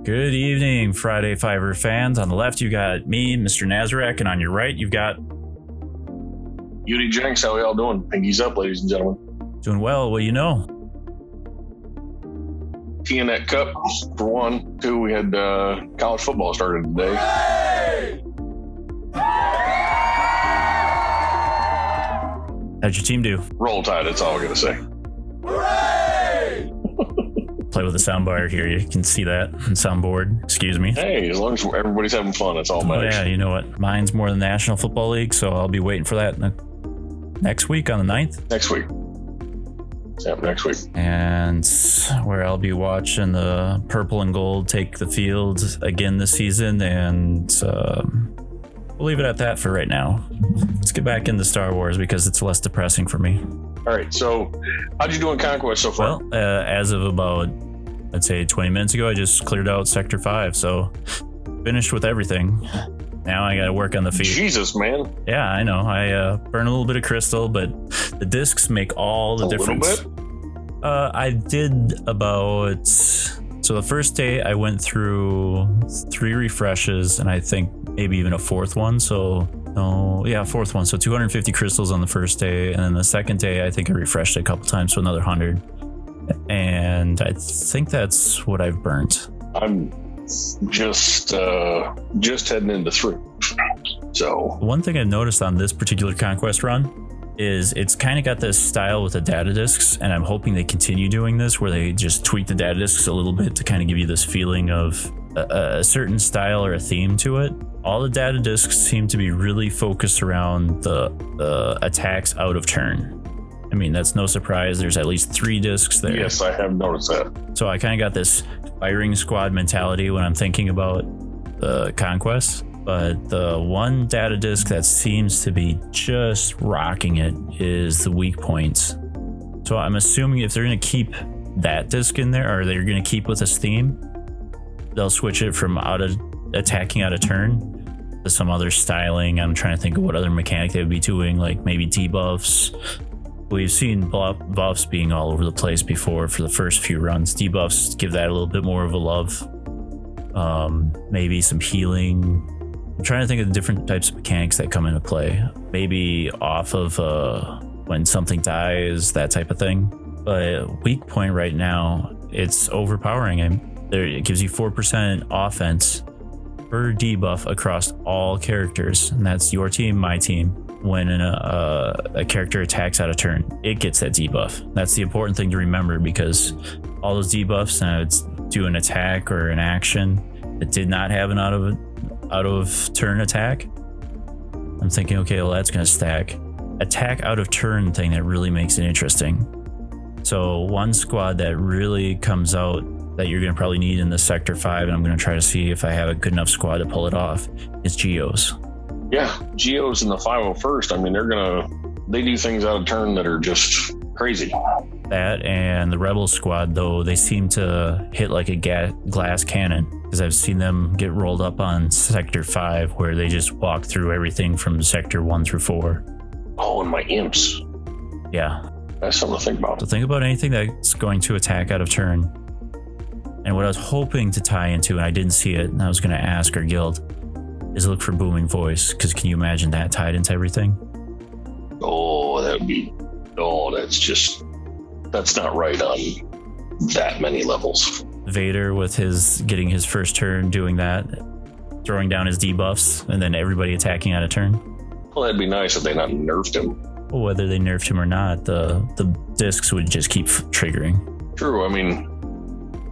Good evening, Friday Fiver fans. On the left, you got me, Mr. Nazarek, and on your right, you've got UD Jenks. How y'all doing? Pinkies up, ladies and gentlemen. doing well. What do you know? TNet Cup for one. Two, we had college football started today. How'd your team do? Roll Tide, that's all I gotta say. Play with the soundbar here. You can see that soundboard. Excuse me. Hey, as long as everybody's having fun, that's all that matters. Yeah, you know what? Mine's more the National Football League, so I'll be waiting for that next week on the 9th. Next week. Yeah, next week. And where I'll be watching the purple and gold take the field again this season, and we'll leave it at that for right now. Let's get back into Star Wars because it's less depressing for me. All right, so how'd you do in Conquest so far? Well, as of about, I'd say 20 minutes ago, I just cleared out Sector 5, so finished with everything. Now I gotta work on the feet. Jesus, man. Yeah, I know. I burn a little bit of crystal, but the discs make all the difference. A little bit? I did about... So the first day I went through 3 refreshes and I think maybe even a 4th one. So, fourth one. So 250 crystals on the first day. And then the second day, I think I refreshed it a couple times, so another 100. And I think that's what I've burnt. I'm just heading into 3. So one thing I've noticed on this particular Conquest run is it's kind of got this style with the data discs, and I'm hoping they continue doing this where they just tweak the data discs a little bit to kind of give you this feeling of a certain style or a theme to it. All the data discs seem to be really focused around the attacks out of turn. I mean, that's no surprise. There's at least 3 discs there. yes, I have noticed that. So I kind of got this firing squad mentality when I'm thinking about the Conquest. But the one data disk that seems to be just rocking it is the weak points. So I'm assuming if they're going to keep that disk in there, or they're going to keep with this theme, they'll switch it from attacking out of turn to some other styling. I'm trying to think of what other mechanic they would be doing, like maybe debuffs. We've seen buffs being all over the place before for the first few runs. Debuffs give that a little bit more of a love. Maybe some healing. I'm trying to think of the different types of mechanics that come into play. Maybe off of when something dies, that type of thing. But weak point right now, it's overpowering. It gives you 4% offense per debuff across all characters. And that's your team, my team. When a character attacks out of turn, it gets that debuff. That's the important thing to remember, because all those debuffs, it's do an attack or an action that did not have an out of turn attack. I'm thinking, okay, well, that's going to stack. Attack out of turn thing that really makes it interesting. So one squad that really comes out that you're going to probably need in the Sector 5, and I'm going to try to see if I have a good enough squad to pull it off, is Geos. Yeah, Geos in the 501st. I mean, they do things out of turn that are just crazy. That and the Rebel squad, though, they seem to hit like a glass cannon, because I've seen them get rolled up on Sector 5 where they just walk through everything from Sector 1 through 4. Oh, and my imps. Yeah. That's something to think about. So think about anything that's going to attack out of turn. And what I was hoping to tie into, and I didn't see it, and I was going to ask our guild, is look for Booming Voice, because can you imagine that tied into everything? Oh, that's not right on that many levels. Vader with getting his first turn doing that, throwing down his debuffs, and then everybody attacking out of turn. Well, that'd be nice if they not nerfed him. Well, whether they nerfed him or not, the discs would just keep triggering. True. I mean,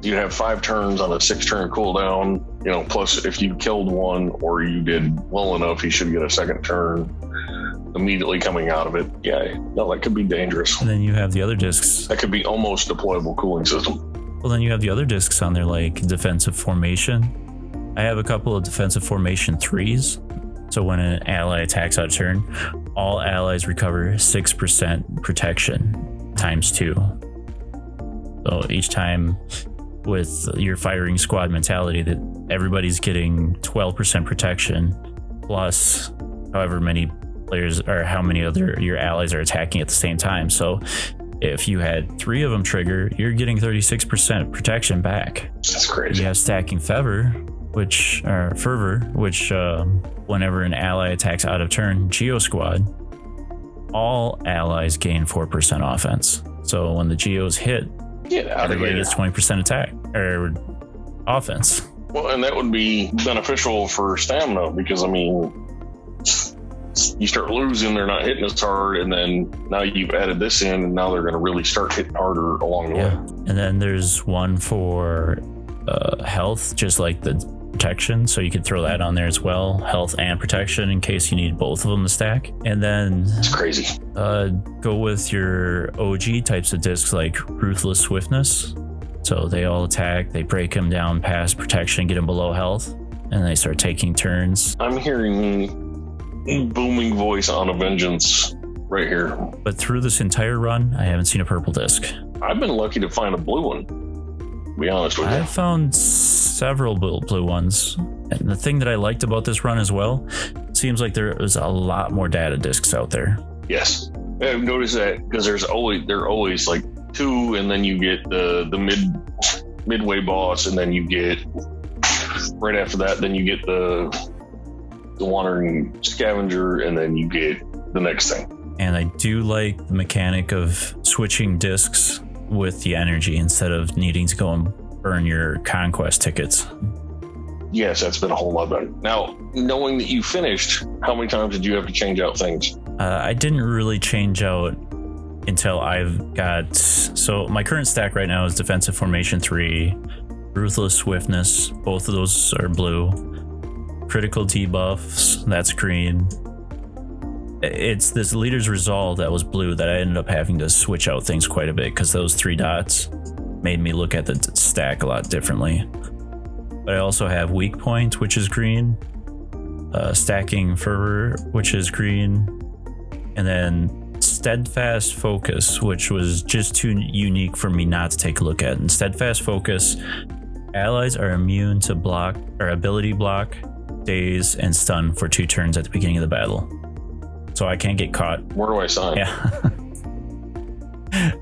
you have 5 turns on a 6-turn cooldown, plus if you killed one or you did well enough, he should get a second turn immediately coming out of it. Yeah, no, that could be dangerous. And then you have the other discs. That could be almost deployable cooling system. Well, then you have the other discs on there, like defensive formation. I have a couple of defensive formation 3s. So when an ally attacks out of turn, all allies recover 6% protection times 2. So each time with your firing squad mentality that everybody's getting 12% protection plus however many players or how many other your allies are attacking at the same time. So if you had 3 of them trigger, you're getting 36% protection back. That's crazy. You have stacking fervor, which whenever an ally attacks out of turn, Geo Squad, all allies gain 4% offense. So when the Geos hit, everybody gets 20% attack or offense. Well, and that would be beneficial for stamina because, I mean, you start losing, they're not hitting as hard, and then now you've added this in, and now they're going to really start hitting harder along the way. And then there's one for health, just like the protection, so you could throw that on there as well, health and protection, in case you need both of them to stack. And then it's crazy. Go with your OG types of discs like Ruthless Swiftness. So they all attack, they break them down past protection, get them below health, and they start taking turns. I'm hearing booming voice on a vengeance right here. But through this entire run, I haven't seen a purple disc. I've been lucky to find a blue one, to be honest with you. I found several blue ones. And the thing that I liked about this run as well, it seems like there is a lot more data discs out there. Yes. I've noticed that because they're always like 2, and then you get the midway boss, and then you get right after that, then you get the wandering scavenger, and then you get the next thing. And I do like the mechanic of switching discs with the energy instead of needing to go and burn your Conquest tickets. Yes, that's been a whole lot better. Now, knowing that you finished, how many times did you have to change out things? I didn't really change out until I've got... So my current stack right now is Defensive Formation 3, Ruthless Swiftness, both of those are blue. Critical debuffs, that's green. It's this Leader's Resolve that was blue that I ended up having to switch out things quite a bit because those 3 dots made me look at the stack a lot differently. But I also have Weak Point, which is green, Stacking Fervor, which is green, and then Steadfast Focus, which was just too unique for me not to take a look at. And Steadfast Focus, allies are immune to block or ability block, daze, and stun for 2 turns at the beginning of the battle. So I can't get caught. Where do I sign? Yeah.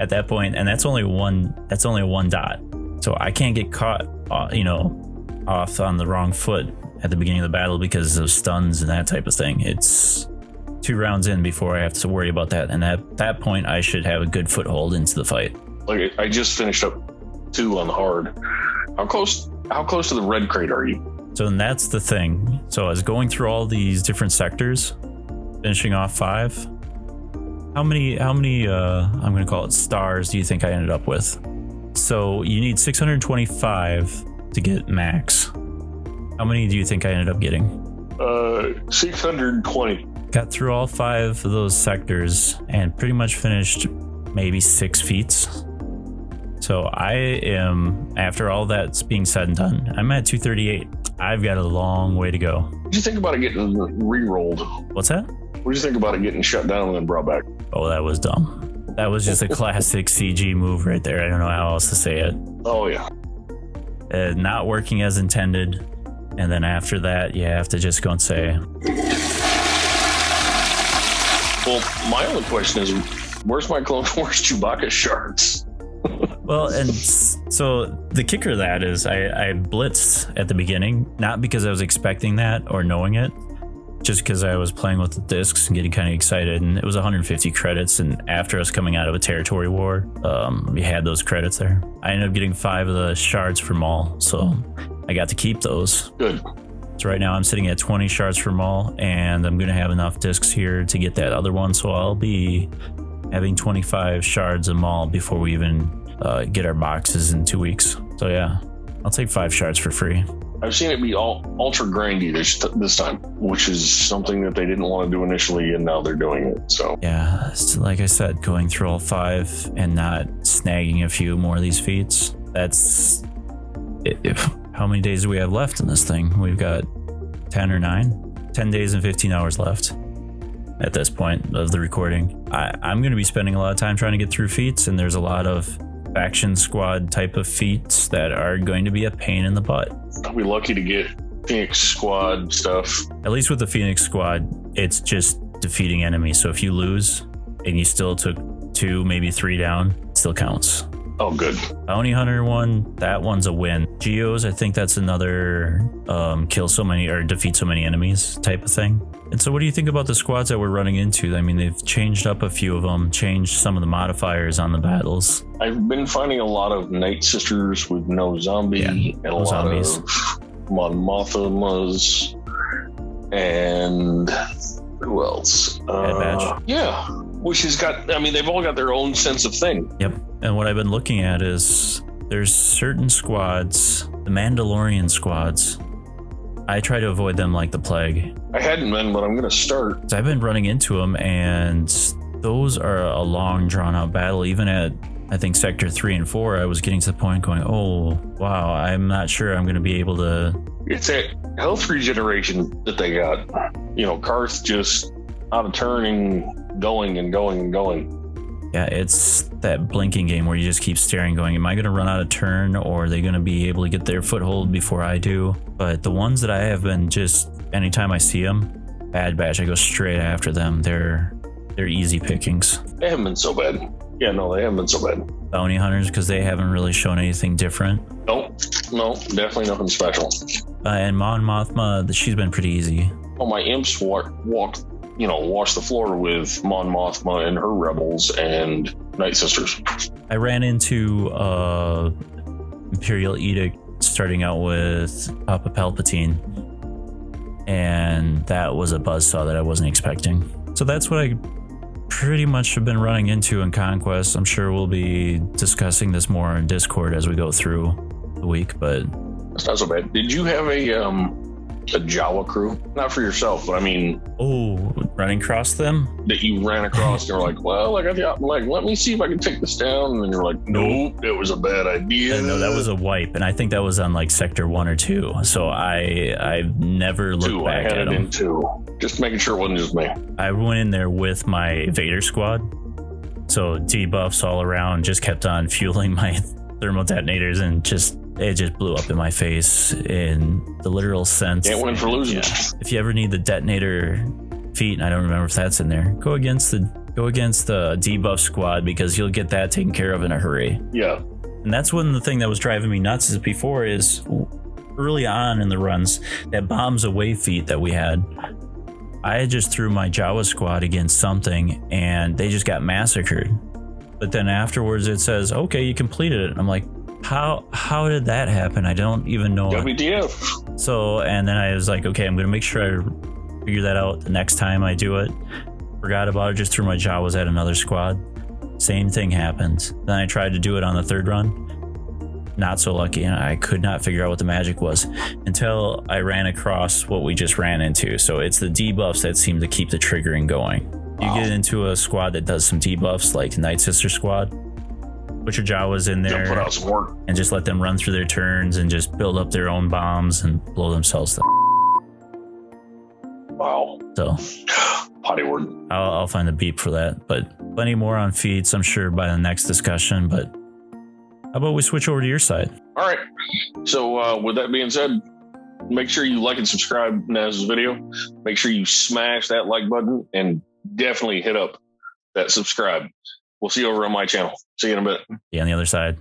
At that point, and that's only one dot. So I can't get caught, off on the wrong foot at the beginning of the battle because of stuns and that type of thing. It's 2 rounds in before I have to worry about that. And at that point, I should have a good foothold into the fight. Like, I just finished up 2 on the hard. How close to the red crate are you? So and that's the thing. So I was going through all these different sectors, finishing off 5. How many I'm going to call it stars do you think I ended up with? So you need 625 to get max. How many do you think I ended up getting? 620. Got through all 5 of those sectors and pretty much finished maybe 6 feats. So I am, after all that's being said and done, I'm at 238. I've got a long way to go. What do you think about it getting re-rolled? What's that? What do you think about it getting shut down and then brought back? Oh, that was dumb. That was just a classic CG move right there. I don't know how else to say it. Oh, yeah. Not working as intended. And then after that, you have to just go and say... Well, my only question is, where's my clone? Where's Chewbacca's shards? Well, and so the kicker of that is I blitzed at the beginning, not because I was expecting that or knowing it, just because I was playing with the discs and getting kind of excited, and it was 150 credits, and after us coming out of a territory war, we had those credits there. I ended up getting 5 of the shards for Maul, so I got to keep those. Good. So right now I'm sitting at 20 shards for Maul, and I'm going to have enough discs here to get that other one, so I'll be having 25 shards of Maul before we even get our boxes in 2 weeks. So yeah, I'll take 5 shards for free. I've seen it be ultra grindy this time, which is something that they didn't want to do initially, and now they're doing it. So yeah, like I said, going through all 5 and not snagging a few more of these feats. That's how many days do we have left in this thing? We've got 10 or 9, 10 days and 15 hours left at this point of the recording. I'm going to be spending a lot of time trying to get through feats, and there's a lot of faction squad type of feats that are going to be a pain in the butt. I'll be lucky to get Phoenix Squad stuff. At least with the Phoenix Squad, it's just defeating enemies. So if you lose and you still took 2, maybe 3 down, still counts. Oh, good. Bounty Hunter one, that one's a win. Geos, I think that's another kill so many or defeat so many enemies type of thing. And so what do you think about the squads that we're running into? I mean, they've changed up a few of them, changed some of the modifiers on the battles. I've been finding a lot of Night Sisters with no zombie and a lot zombies. of Mon Mothmas and who else? Bad Batch. Yeah, which has got, I mean, they've all got their own sense of thing. Yep. And what I've been looking at is there's certain squads, the Mandalorian squads, I try to avoid them like the plague. I hadn't been, but I'm going to start. So I've been running into them, and those are a long, drawn-out battle. Even at, I think, Sector 3 and 4, I was getting to the point going, oh, wow, I'm not sure I'm going to be able to... It's that health regeneration that they got. You know, Karth just out of turning, going and going and going. Yeah, it's that blinking game where you just keep staring going, am I going to run out of turn, or are they going to be able to get their foothold before I do? But the ones that I have been just, anytime I see them, Bad Batch, I go straight after them. They're easy pickings. They haven't been so bad. Yeah, no, they haven't been so bad. Bounty Hunters, because they haven't really shown anything different. No, definitely nothing special. And Mon Mothma, she's been pretty easy. Oh, my imps walked, wash the floor with Mon Mothma and her rebels and Night Sisters. I ran into Imperial Edict starting out with Papa Palpatine, and that was a buzzsaw that I wasn't expecting. So that's what I pretty much have been running into in Conquest. I'm sure we'll be discussing this more in Discord as we go through the week, but... That's not so bad. Did you have a Jawa crew? Not for yourself, but I mean... Oh, running across them? That you ran across and you're like, well, I got the... Like, let me see if I can take this down. And then you're like, nope, it was a bad idea. No, that was a wipe. And I think that was on like Sector 1 or 2. So I've never looked back at them. I had it in 2. Just making sure it wasn't just me. I went in there with my Vader squad. So debuffs all around, just kept on fueling my thermal detonators, and it just blew up in my face in the literal sense. Can't win for losing. Yeah. If you ever need the detonator feat, and I don't remember if that's in there, go against the debuff squad, because you'll get that taken care of in a hurry. Yeah. And that's one of the thing that was driving me nuts is before is early on in the runs, that bombs away feat that we had, I just threw my Jawa squad against something and they just got massacred. But then afterwards it says, okay, you completed it. I'm like, how did that happen? I don't even know. WTF. So, and then I was like, okay, I'm going to make sure I figure that out the next time I do it. Forgot about it, just threw my Jawas at another squad. Same thing happened. Then I tried to do it on the third run. Not so lucky, and I could not figure out what the magic was until I ran across what we just ran into. So it's the debuffs that seem to keep the triggering going. You get into a squad that does some debuffs, like Night Sister squad, put your Jawas in there, put out some work, and just let them run through their turns and just build up their own bombs and blow themselves to. Wow. So potty word. I'll find a beep for that, but plenty more on feats, I'm sure, by the next discussion. But how about we switch over to your side? All right. So with that being said, make sure you like and subscribe to NAZ's video. Make sure you smash that like button and definitely hit up that subscribe. We'll see you over on my channel. See you in a bit. Yeah, on the other side.